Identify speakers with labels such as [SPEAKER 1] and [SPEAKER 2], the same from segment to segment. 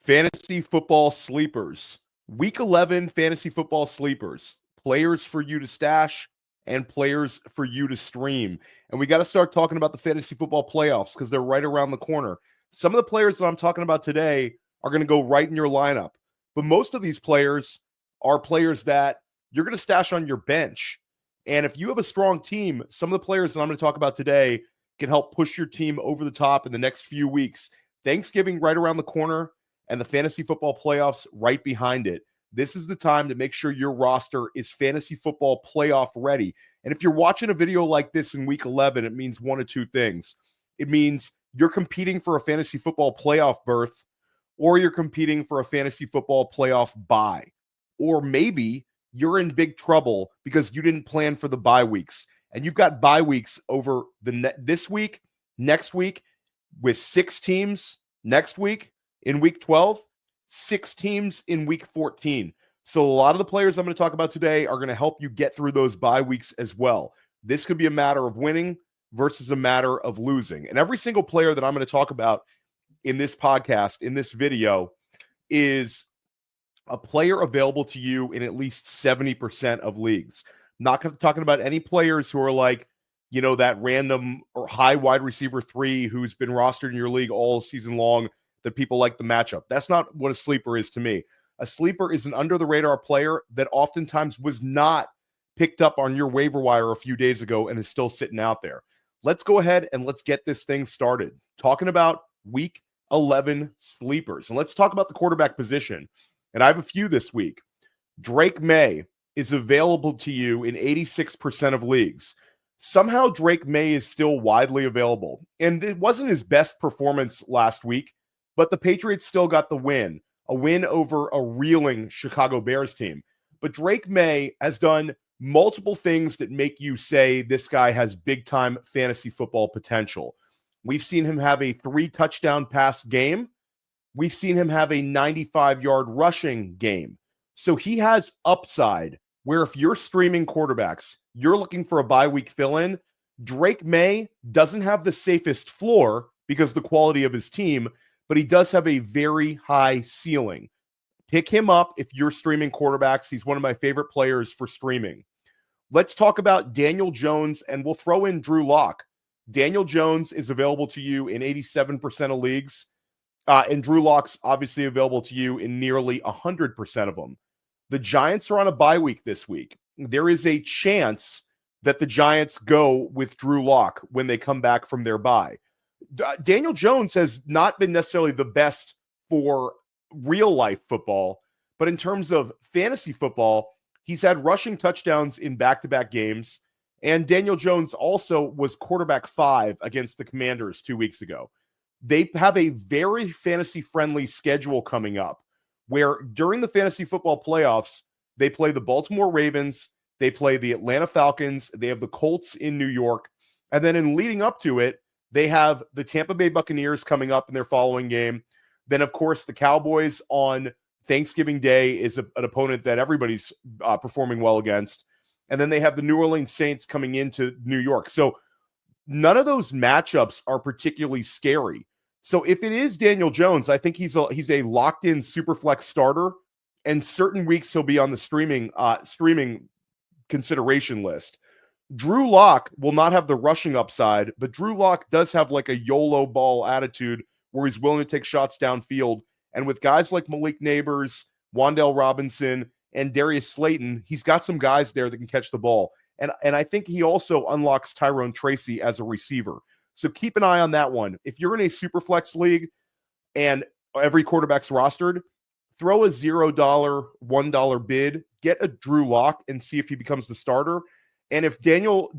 [SPEAKER 1] Fantasy football sleepers. Week 11 fantasy football sleepers. Players for you to stash and players for you to stream. And we got to start talking about the fantasy football playoffs because they're right around the corner. Some of the players that I'm talking about today are going to go right in your lineup. But most of these players are players that you're going to stash on your bench. And if you have a strong team, some of the players that I'm going to talk about today can help push your team over the top in the next few weeks. Thanksgiving right around the corner and the fantasy football playoffs right behind it. This is the time to make sure your roster is fantasy football playoff ready. And if you're watching a video like this in week 11, it means one of two things. It means you're competing for a fantasy football playoff berth, or you're competing for a fantasy football playoff bye. Or maybe you're in big trouble because you didn't plan for the bye weeks. And you've got bye weeks over this week, next week, with 6 teams next week in week 12, 6 teams in week 14. So a lot of the players I'm going to talk about today are going to help you get through those bye weeks as well. This could be a matter of winning versus a matter of losing. And every single player that I'm going to talk about in this podcast, in this video, is a player available to you in at least 70% of leagues. Not talking about any players who are like, you know, that random or high wide receiver 3 who's been rostered in your league all season long that people like the matchup. That's not what a sleeper is to me. A sleeper is an under-the-radar player that oftentimes was not picked up on your waiver wire a few days ago and is still sitting out there. Let's go ahead and let's get this thing started. Talking about week 11 sleepers. And let's talk about the quarterback position. And I have a few this week. Drake Maye is available to you in 86% of leagues. Somehow Drake Maye is still widely available. And it wasn't his best performance last week, but the Patriots still got the win, a win over a reeling Chicago Bears team. But Drake Maye has done multiple things that make you say this guy has big-time fantasy football potential. We've seen him have a 3-touchdown pass game. We've seen him have a 95-yard rushing game. So he has upside where if you're streaming quarterbacks, you're looking for a bye week fill-in. Drake Maye doesn't have the safest floor because of the quality of his team, but he does have a very high ceiling. Pick him up if you're streaming quarterbacks. He's one of my favorite players for streaming. Let's talk about Daniel Jones, and we'll throw in Drew Lock. Daniel Jones is available to you in 87% of leagues, and Drew Lock's obviously available to you in nearly 100% of them. The Giants are on a bye week this week. There is a chance that the Giants go with Drew Lock when they come back from their bye. Daniel Jones has not been necessarily the best for real-life football, but in terms of fantasy football, he's had rushing touchdowns in back-to-back games, and Daniel Jones also was quarterback 5 against the Commanders 2 weeks ago. They have a very fantasy-friendly schedule coming up, where during the fantasy football playoffs, they play the Baltimore Ravens, they play the Atlanta Falcons, they have the Colts in New York, and then in leading up to it, they have the Tampa Bay Buccaneers coming up in their following game. Then, of course, the Cowboys on Thanksgiving Day is an opponent that everybody's performing well against. And then they have the New Orleans Saints coming into New York. So none of those matchups are particularly scary. So if it is Daniel Jones, I think he's a locked-in super flex starter, and certain weeks he'll be on the streaming consideration list. Drew Lock will not have the rushing upside, but Drew Lock does have like a YOLO ball attitude where he's willing to take shots downfield. And with guys like Malik Neighbors, Wan'Dale Robinson, and Darius Slayton, he's got some guys there that can catch the ball. And I think he also unlocks Tyrone Tracy as a receiver. So keep an eye on that one. If you're in a super flex league and every quarterback's rostered, throw a $0, $1 bid, get a Drew Lock and see if he becomes the starter. And if Daniel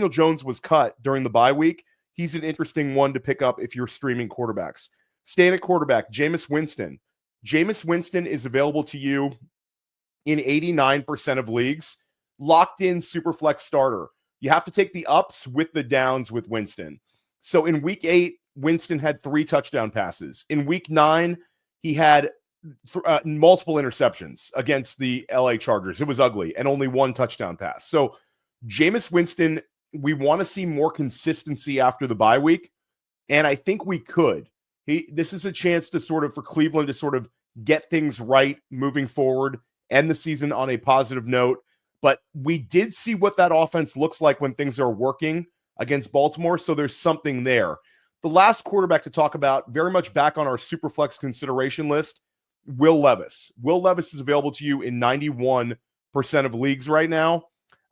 [SPEAKER 1] Jones was cut during the bye week, he's an interesting one to pick up if you're streaming quarterbacks. Staying at quarterback, Jameis Winston. Jameis Winston is available to you in 89% of leagues. Locked in super flex starter. You have to take the ups with the downs with Winston. So in week 8, Winston had 3 touchdown passes. In week 9, he had multiple interceptions against the LA Chargers. It was ugly, and only 1 touchdown pass. So Jameis Winston, we want to see more consistency after the bye week, and I think we could. This is a chance to for Cleveland to get things right moving forward, end the season on a positive note. But we did see what that offense looks like when things are working against Baltimore, so there's something there. The last quarterback to talk about, very much back on our Superflex consideration list, Will Levis. Will Levis is available to you in 91% of leagues right now.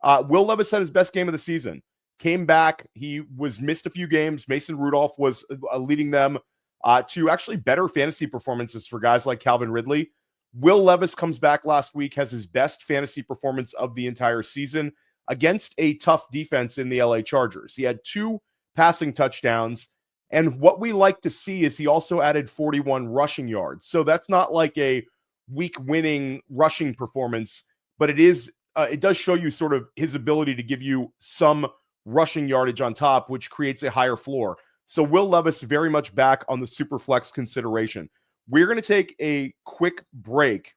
[SPEAKER 1] Will Levis had his best game of the season. Came back. He was missed a few games. Mason Rudolph was leading them to actually better fantasy performances for guys like Calvin Ridley. Will Levis comes back last week, has his best fantasy performance of the entire season against a tough defense in the LA Chargers. He had 2 passing touchdowns, and what we like to see is he also added 41 rushing yards. So that's not like a week-winning rushing performance, but it does show you his ability to give you some rushing yardage on top, which creates a higher floor. So Will Levis very much back on the Superflex consideration. We're going to take a quick break.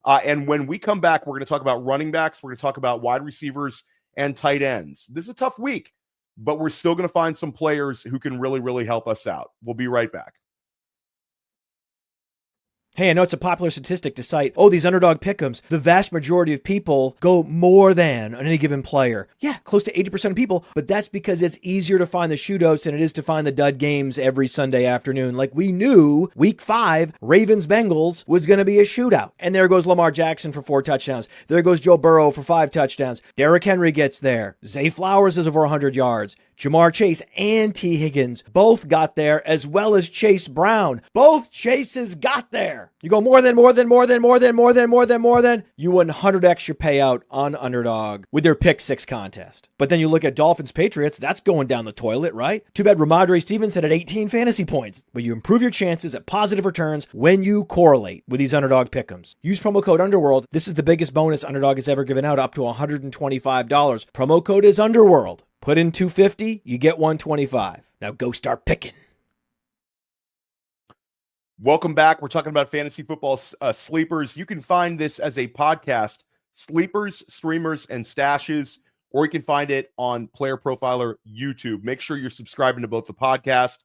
[SPEAKER 1] And when we come back, we're going to talk about running backs. We're going to talk about wide receivers and tight ends. This is a tough week, but we're still going to find some players who can really, really help us out. We'll be right back.
[SPEAKER 2] Hey, I know it's a popular statistic to cite, these underdog pick'ems, the vast majority of people go more than on any given player. Yeah, close to 80% of people, but that's because it's easier to find the shootouts than it is to find the dud games every Sunday afternoon. Like we knew week 5, Ravens-Bengals was going to be a shootout. And there goes Lamar Jackson for 4 touchdowns. There goes Joe Burrow for 5 touchdowns. Derrick Henry gets there. Zay Flowers is over 100 yards. Jamar Chase and T. Higgins both got there, as well as Chase Brown. Both Chases got there. You go more than. You 100x your payout on Underdog with their Pick 6 contest. But then you look at Dolphins Patriots, that's going down the toilet, right? Too bad Ramondre Stevenson at 18 fantasy points. But you improve your chances at positive returns when you correlate with these Underdog pick'ems. Use promo code Underworld. This is the biggest bonus Underdog has ever given out, up to $125. Promo code is Underworld. Put in $250, you get $125. Now go start picking.
[SPEAKER 1] Welcome back. We're talking about fantasy football sleepers. You can find this as a podcast, Sleepers, Streamers, and Stashes, or you can find it on Player Profiler YouTube. Make sure you're subscribing to both the podcast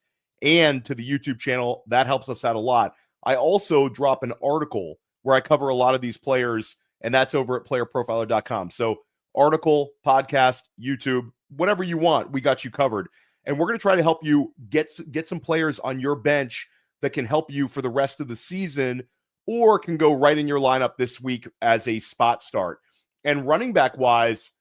[SPEAKER 1] and to the YouTube channel. That helps us out a lot. I also drop an article where I cover a lot of these players, and that's over at playerprofiler.com. So article, podcast, YouTube, whatever you want, we got you covered. And we're going to try to help you get some players on your bench that can help you for the rest of the season, or can go right in your lineup this week as a spot start. And running back wise,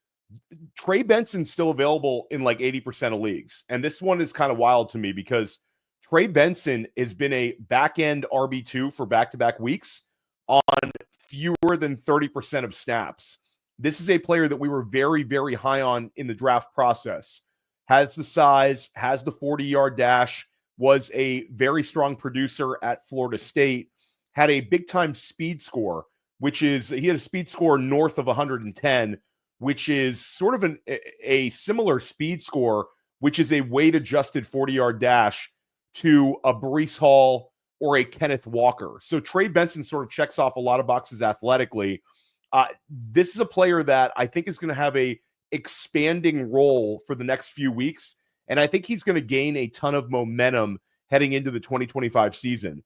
[SPEAKER 1] Trey Benson's still available in like 80% of leagues. And this one is kind of wild to me because Trey Benson has been a back-end RB2 for back-to-back weeks on fewer than 30% of snaps. This is a player that we were very, very high on in the draft process. Has the size, has the 40-yard dash, was a very strong producer at Florida State, had a big-time speed score, which is, he had a speed score north of 110, which is sort of a similar speed score, which is a weight-adjusted 40-yard dash to a Breece Hall or a Kenneth Walker. So Trey Benson sort of checks off a lot of boxes athletically. This is a player that I think is going to have a expanding role for the next few weeks, and I think he's going to gain a ton of momentum heading into the 2025 season.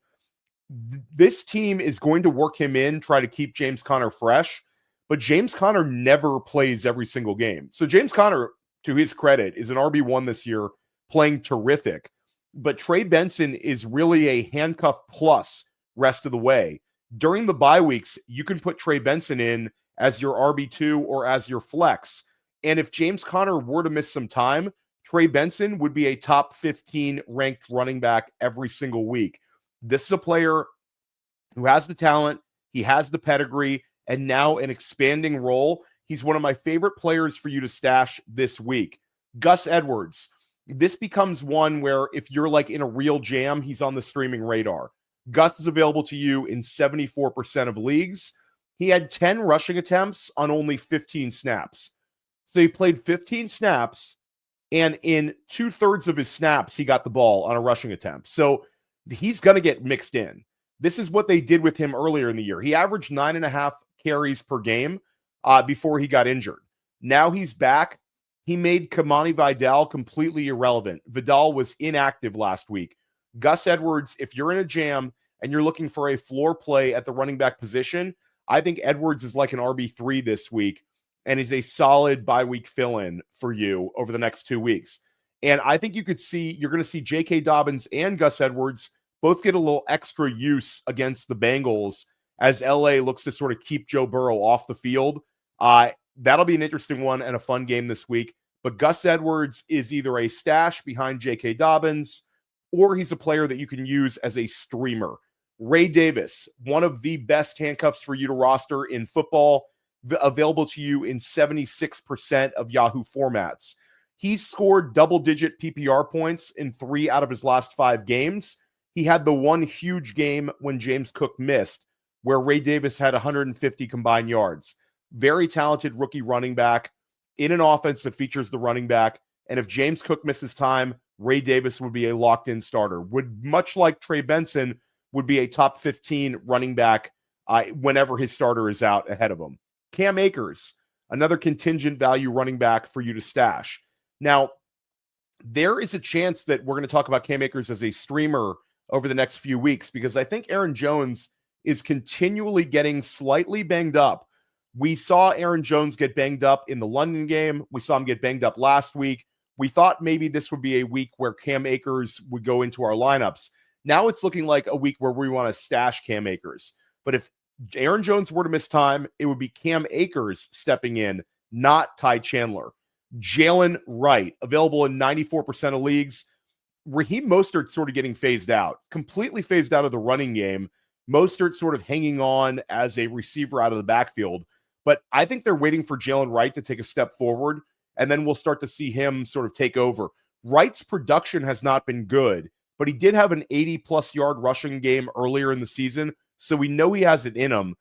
[SPEAKER 1] This team is going to work him in, try to keep James Conner fresh, but James Conner never plays every single game. So James Conner, to his credit, is an RB1 this year, playing terrific. But Trey Benson is really a handcuff plus rest of the way. During the bye weeks, you can put Trey Benson in as your RB2 or as your flex. And if James Conner were to miss some time, Trey Benson would be a top 15 ranked running back every single week. This is a player who has the talent, he has the pedigree, and now an expanding role. He's one of my favorite players for you to stash this week. Gus Edwards. This becomes one where if you're like in a real jam, he's on the streaming radar. Gus is available to you in 74% of leagues. He had 10 rushing attempts on only 15 snaps. So he played 15 snaps, and in 2/3 of his snaps, he got the ball on a rushing attempt. So he's going to get mixed in. This is what they did with him earlier in the year. He averaged 9.5 carries per game before he got injured. Now he's back. He made Kamani Vidal completely irrelevant. Vidal was inactive last week. Gus Edwards, if you're in a jam and you're looking for a floor play at the running back position, I think Edwards is like an RB3 this week and is a solid bye week fill-in for you over the next 2 weeks. And I think you're going to see J.K. Dobbins and Gus Edwards both get a little extra use against the Bengals as LA looks to sort of keep Joe Burrow off the field. That'll be an interesting one and a fun game this week. But Gus Edwards is either a stash behind J.K. Dobbins or he's a player that you can use as a streamer. Ray Davis, one of the best handcuffs for you to roster in football, available to you in 76% of Yahoo formats. He's scored double-digit PPR points in 3 out of his last 5 games. He had the one huge game when James Cook missed, where Ray Davis had 150 combined yards. Very talented rookie running back in an offense that features the running back. And if James Cook misses time, Ray Davis would be a locked-in starter. Would, much like Trey Benson, would be a top 15 running back whenever his starter is out ahead of him. Cam Akers, another contingent value running back for you to stash. Now, there is a chance that we're going to talk about Cam Akers as a streamer over the next few weeks because I think Aaron Jones is continually getting slightly banged up. We saw Aaron Jones get banged up in the London game. We saw him get banged up last week. We thought maybe this would be a week where Cam Akers would go into our lineups. Now it's looking like a week where we want to stash Cam Akers. But if Aaron Jones were to miss time, it would be Cam Akers stepping in, not Ty Chandler. Jaylen Wright, available in 94% of leagues. Raheem Mostert sort of getting phased out, completely phased out of the running game. Mostert sort of hanging on as a receiver out of the backfield. But I think they're waiting for Jaylen Wright to take a step forward, and then we'll start to see him sort of take over. Wright's production has not been good, but he did have an 80-plus yard rushing game earlier in the season, so we know he has it in him.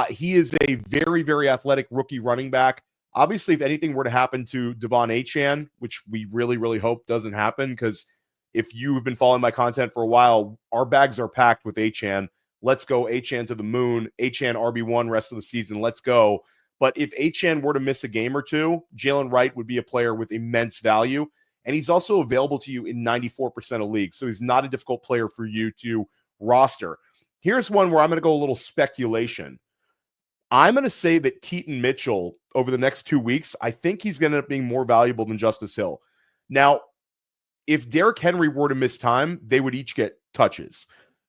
[SPEAKER 1] He is a very, very athletic rookie running back. Obviously, if anything were to happen to Devon Achane, which we really, really hope doesn't happen, because if you've been following my content for a while, our bags are packed with Achane. Let's go Achane to the moon. Achane RB1 rest of the season. Let's go. But if Achane were to miss a game or two, Jaylen Wright would be a player with immense value. And he's also available to you in 94% of leagues. So he's not a difficult player for you to roster. Here's one where I'm going to go a little speculation. I'm going to say that Keaton Mitchell over the next 2 weeks, I think he's going to end up being more valuable than Justice Hill. Now, if Derrick Henry were to miss time, they would each get touches.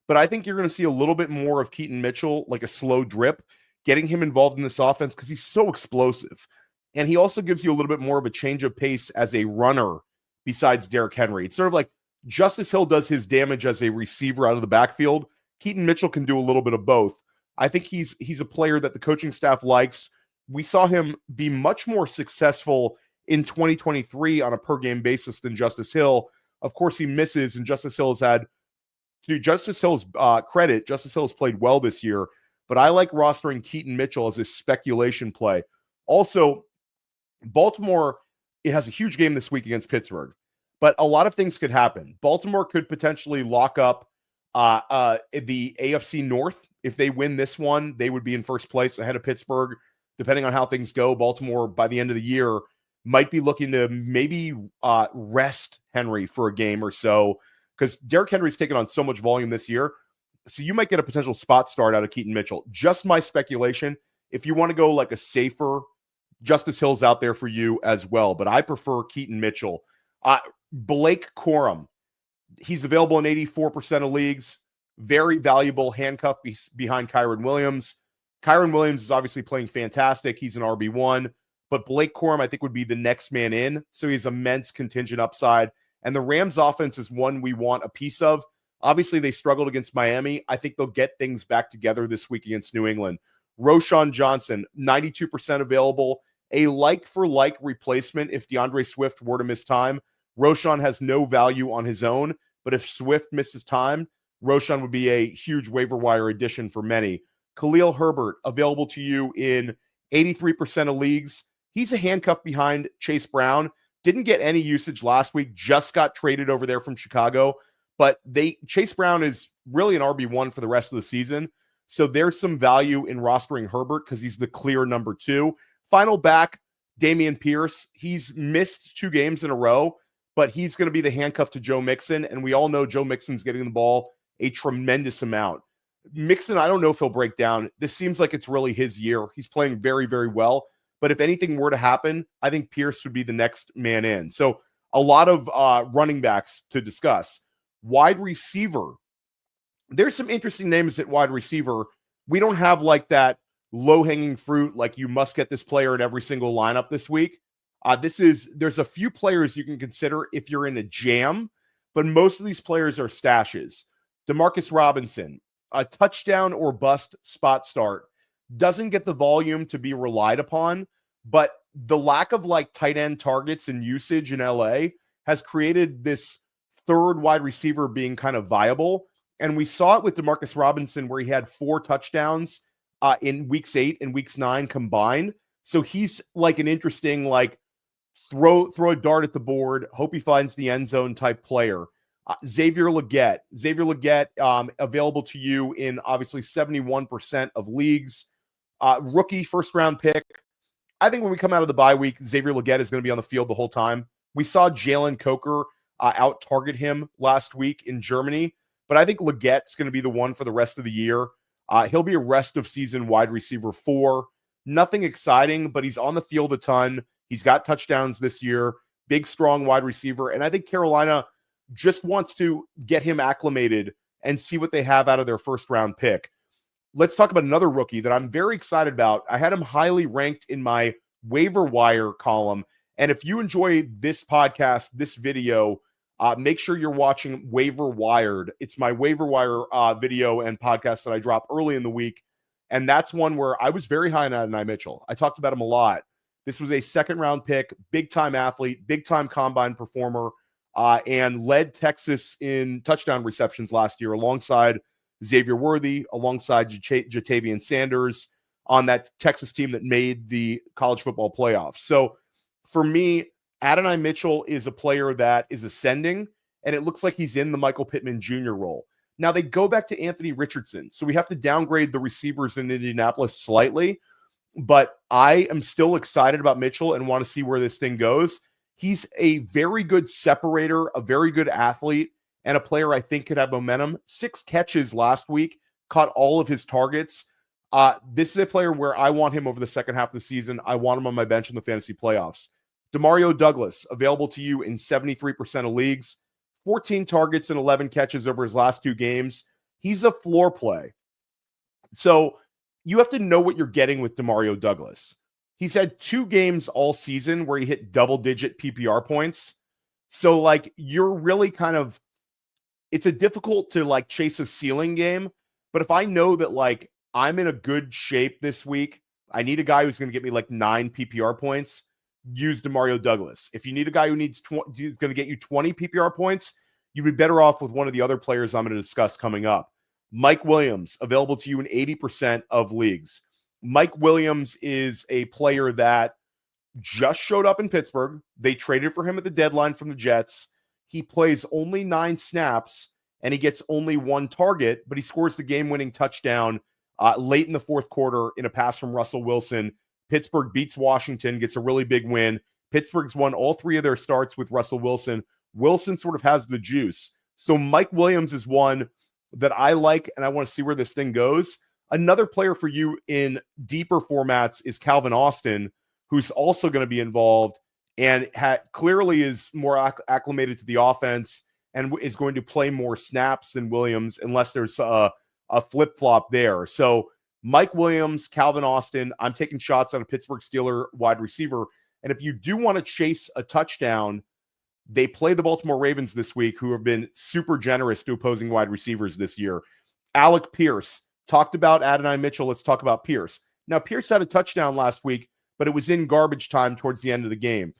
[SPEAKER 1] But I think you're going to see a little bit more of Keaton Mitchell, like a slow drip, getting him involved in this offense because he's so explosive. And he also gives you a little bit more of a change of pace as a runner besides Derrick Henry. It's sort of like Justice Hill does his damage as a receiver out of the backfield. Keaton Mitchell can do a little bit of both. I think he's a player that the coaching staff likes. We saw him be much more successful in 2023 on a per-game basis than Justice Hill. Of course, he misses, and Justice Hill has had, to Justice Hill's credit, Justice Hill has played well this year, but I like rostering Keaton Mitchell as a speculation play. Also, Baltimore, it has a huge game this week against Pittsburgh, but a lot of things could happen. Baltimore could potentially lock up the AFC North. If they win this one, they would be in first place ahead of Pittsburgh. Depending on how things go, Baltimore, by the end of the year, might be looking to maybe rest Henry for a game or so, because Derrick Henry's taken on so much volume this year. So you might get a potential spot start out of Keaton Mitchell. Just my speculation. If you want to go like a safer, Justice Hill's out there for you as well, but I prefer Keaton Mitchell. Blake Corum, he's available in 84% of leagues. Very valuable handcuff behind Kyren Williams. Kyren Williams is obviously playing fantastic. He's an RB1, but Blake Corum, I think, would be the next man in. So he's immense contingent upside. And the Rams offense is one we want a piece of. Obviously, they struggled against Miami. I think they'll get things back together this week against New England. Roschon Johnson, 92% available. A like-for-like replacement if DeAndre Swift were to miss time. Roschon has no value on his own, but if Swift misses time, Roschon would be a huge waiver wire addition for many. Khalil Herbert, available to you in 83% of leagues. He's a handcuff behind Chase Brown. Didn't get any usage last week, just got traded over there from Chicago. But Chase Brown is really an RB1 for the rest of the season. So there's some value in rostering Herbert because he's the clear number 2. Final back, Dameon Pierce. He's missed 2 games in a row, but he's going to be the handcuff to Joe Mixon. And we all know Joe Mixon's getting the ball a tremendous amount. Mixon, I don't know if he'll break down. This seems like it's really his year. He's playing very, very well. But if anything were to happen, I think Pierce would be the next man in. So a lot of running backs to discuss. Wide receiver. There's some interesting names at wide receiver. We don't have like that low-hanging fruit, like you must get this player in every single lineup this week. There's a few players you can consider if you're in a jam, but most of these players are stashes. Demarcus Robinson, a touchdown or bust spot start, doesn't get the volume to be relied upon, but the lack of like tight end targets and usage in LA has created this third wide receiver being kind of viable. And we saw it with Demarcus Robinson where he had 4 touchdowns in weeks 8 and weeks 9 combined. So he's like an interesting, like throw a dart at the board, hope he finds the end zone type player. Xavier Legette, available to you in obviously 71% of leagues. Rookie first round pick. I think when we come out of the bye week, Xavier Legette is going to be on the field the whole time. We saw Jalen Coker out target him last week in Germany, but I think Legette's going to be the one for the rest of the year. He'll be a rest of season wide receiver 4. Nothing exciting, but he's on the field a ton. He's got touchdowns this year. Big, strong wide receiver. And I think Carolina just wants to get him acclimated and see what they have out of their first round pick. Let's talk about another rookie that I'm very excited about. I had him highly ranked in my waiver wire column. And if you enjoy this podcast, this video, make sure you're watching Waiver Wired. It's my waiver wire video and podcast that I drop early in the week. And that's one where I was very high on Adonai Mitchell. I talked about him a lot. This was a second round pick, big time athlete, big time combine performer, and led Texas in touchdown receptions last year alongside Xavier Worthy, alongside Jatavian Sanders on that Texas team that made the college football playoffs. So for me, Adonai Mitchell is a player that is ascending, and it looks like he's in the Michael Pittman Jr. role. Now they go back to Anthony Richardson, so we have to downgrade the receivers in Indianapolis slightly, but I am still excited about Mitchell and want to see where this thing goes. He's a very good separator, a very good athlete, and a player I think could have momentum. 6 catches last week, caught all of his targets. This is a player where I want him over the second half of the season. I want him on my bench in the fantasy playoffs. Demario Douglas, available to you in 73% of leagues, 14 targets and 11 catches over his last 2 games. He's a floor play. So you have to know what you're getting with Demario Douglas. He's had 2 games all season where he hit double-digit PPR points. So, like, you're really kind of, it's a difficult to, like, chase a ceiling game. But if I know that, like, I'm in a good shape this week, I need a guy who's going to get me, like, 9 PPR points, use Demario Douglas. If you need a guy who needs who's going to get you 20 PPR points, you'd be better off with one of the other players I'm going to discuss coming up. Mike Williams, available to you in 80% of leagues. Mike Williams is a player that just showed up in Pittsburgh. They traded for him at the deadline from the Jets. He plays only 9 snaps, and he gets only 1 target, but he scores the game-winning touchdown late in the fourth quarter in a pass from Russell Wilson. Pittsburgh beats Washington, gets a really big win. Pittsburgh's won all 3 of their starts with Russell Wilson. Wilson sort of has the juice. So Mike Williams is one that I like, and I want to see where this thing goes. Another player for you in deeper formats is Calvin Austin, who's also going to be involved and clearly is more acclimated to the offense and is going to play more snaps than Williams unless there's a flip-flop there. So Mike Williams, Calvin Austin, I'm taking shots on a Pittsburgh Steeler wide receiver. And if you do want to chase a touchdown, they play the Baltimore Ravens this week, who have been super generous to opposing wide receivers this year. Alec Pierce, talked about Adonai Mitchell. Let's talk about Pierce. Now, Pierce had a touchdown last week, but it was in garbage time towards the end of the game.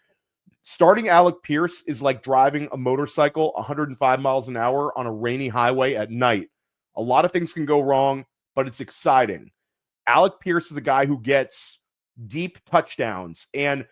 [SPEAKER 1] Starting Alec Pierce is like driving a motorcycle 105 miles an hour on a rainy highway at night. A lot of things can go wrong, but it's exciting. Alec Pierce is a guy who gets deep touchdowns, and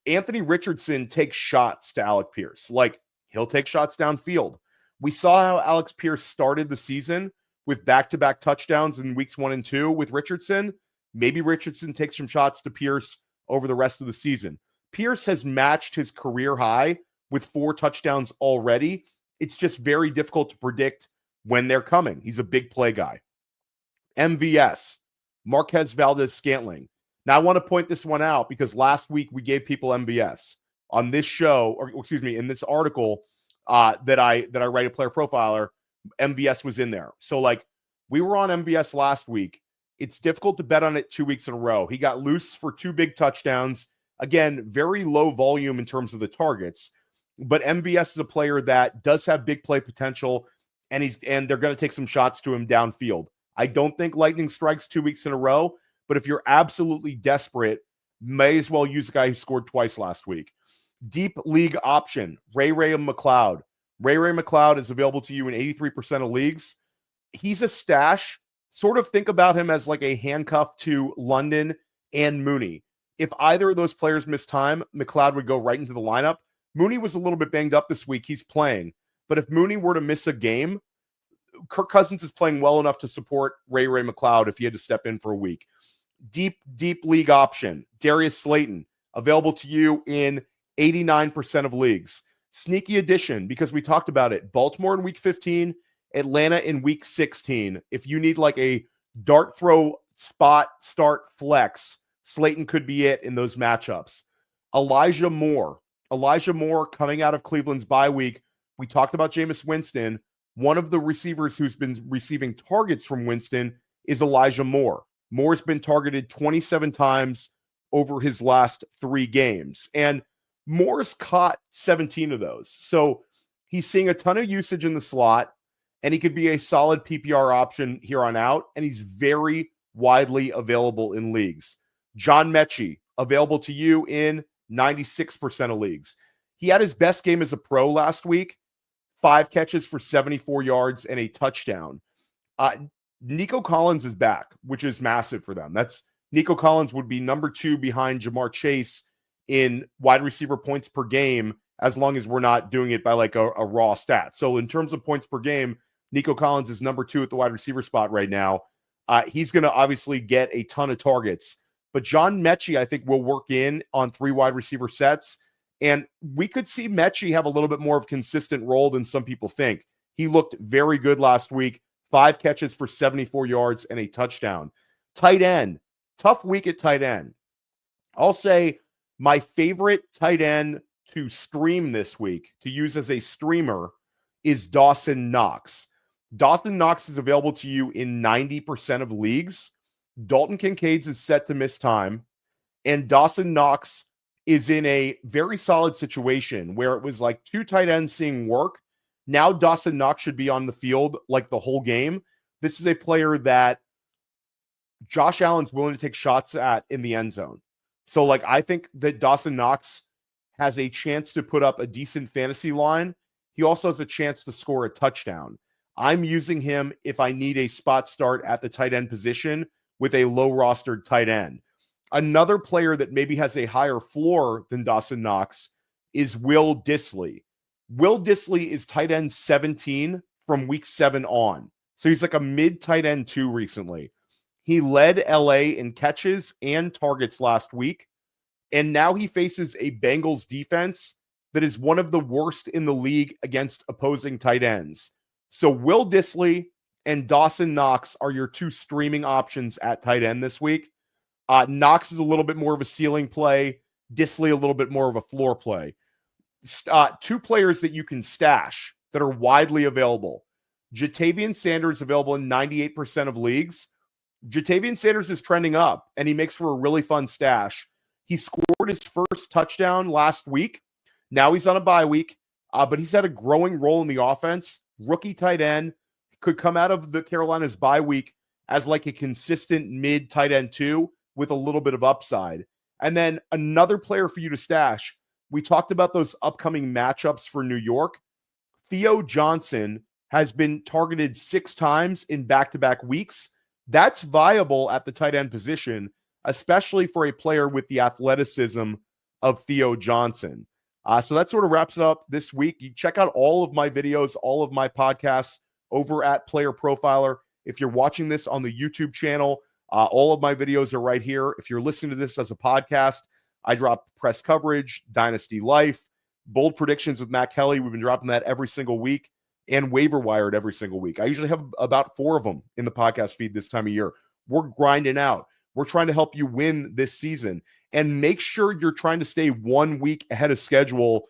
[SPEAKER 1] Anthony Richardson takes shots to Alec Pierce. Like, he'll take shots downfield. We saw how Alec Pierce started the season with back-to-back touchdowns in weeks 1 and 2 with Richardson. Maybe Richardson takes some shots to Pierce over the rest of the season. Pierce has matched his career high with 4 touchdowns already. It's just very difficult to predict when they're coming. He's a big play guy. MVS, Marquez Valdez-Scantling. Now, I want to point this one out because last week we gave people MVS on this show, or excuse me, in this article that I write a player profiler, MVS was in there. So, like, we were on MVS last week. It's difficult to bet on it 2 weeks in a row. He got loose for 2 big touchdowns. Again, very low volume in terms of the targets, but MVS is a player that does have big play potential, and they're going to take some shots to him downfield. I don't think lightning strikes 2 weeks in a row, but if you're absolutely desperate, may as well use a guy who scored twice last week. Deep league option, Ray McCloud. Ray McCloud is available to you in 83% of leagues. He's a stash. Sort of think about him as like a handcuff to London and Mooney. If either of those players miss time, McCloud would go right into the lineup. Mooney was a little bit banged up this week. He's playing. But if Mooney were to miss a game, Kirk Cousins is playing well enough to support Ray McCloud if he had to step in for a week. Deep league option, Darius Slayton, available to you in 89% of leagues. Sneaky addition, because we talked about it. Baltimore in week 15, Atlanta in week 16. If you need like a dart throw spot start flex, Slayton could be it in those matchups. Elijah Moore coming out of Cleveland's bye week. We talked about Jameis Winston. One of the receivers who's been receiving targets from Winston is Elijah Moore. Moore's been targeted 27 times over his last 3 games. And Moore's caught 17 of those. So he's seeing a ton of usage in the slot, and he could be a solid PPR option here on out. And he's very widely available in leagues. John Mechie, available to you in 96% of leagues. He had his best game as a pro last week. 5 catches for 74 yards and a touchdown. Nico Collins is back, which is massive for them. Nico Collins would be number 2 behind Jamar Chase in wide receiver points per game, as long as we're not doing it by like a raw stat. So in terms of points per game, Nico Collins is number 2 at the wide receiver spot right now. He's going to obviously get a ton of targets, but John Mechie, I think, will work in on 3 wide receiver sets. And we could see Mechie have a little bit more of a consistent role than some people think. He looked very good last week. 5 catches for 74 yards and a touchdown. Tight end. Tough week at tight end. I'll say my favorite tight end to stream this week, to use as a streamer, is Dawson Knox. Dawson Knox is available to you in 90% of leagues. Dalton Kincaid's is set to miss time. And Dawson Knox is in a very solid situation where it was like 2 tight ends seeing work. Now Dawson Knox should be on the field like the whole game. This is a player that Josh Allen's willing to take shots at in the end zone. So, like, I think that Dawson Knox has a chance to put up a decent fantasy line. He also has a chance to score a touchdown. I'm using him if I need a spot start at the tight end position with a low rostered tight end. Another player that maybe has a higher floor than Dawson Knox is Will Dissly. Will Dissly is tight end 17 from week 7 on. So he's like a mid tight end 2 recently. He led LA in catches and targets last week. And now he faces a Bengals defense that is one of the worst in the league against opposing tight ends. So Will Dissly and Dawson Knox are your 2 streaming options at tight end this week. Knox is a little bit more of a ceiling play. Dissly a little bit more of a floor play. 2 players that you can stash that are widely available. Jatavian Sanders available in 98% of leagues. Jatavian Sanders is trending up, and he makes for a really fun stash. He scored his first touchdown last week. Now he's on a bye week, but he's had a growing role in the offense. Rookie tight end, could come out of the Carolina's bye week as like a consistent mid tight end 2 with a little bit of upside. And then another player for you to stash. We talked about those upcoming matchups for New York. Theo Johnson has been targeted 6 times in back-to-back weeks. That's viable at the tight end position, especially for a player with the athleticism of Theo Johnson. So that sort of wraps it up this week. You check out all of my videos, all of my podcasts over at Player Profiler. If you're watching this on the YouTube channel, all of my videos are right here. If you're listening to this as a podcast, I drop press coverage, Dynasty Life, Bold Predictions with Matt Kelly. We've been dropping that every single week, and Waiver Wired every single week. I usually have about 4 of them in the podcast feed this time of year. We're grinding out. We're trying to help you win this season, and make sure you're trying to stay 1 week ahead of schedule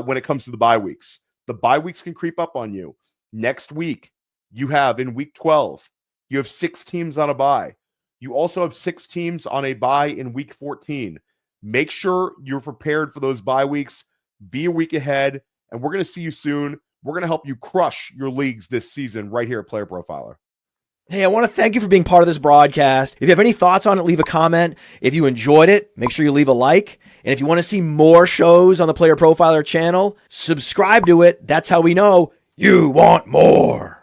[SPEAKER 1] when it comes to the bye weeks. The bye weeks can creep up on you. Next week, you have in week 12, you have 6 teams on a bye. You also have 6 teams on a bye in week 14. Make sure you're prepared for those bye weeks. Be a week ahead, and we're going to see you soon. We're going to help you crush your leagues this season right here at Player Profiler.
[SPEAKER 2] Hey, I want to thank you for being part of this broadcast. If you have any thoughts on it, leave a comment. If you enjoyed it, make sure you leave a like. And if you want to see more shows on the Player Profiler channel, subscribe to it. That's how we know you want more.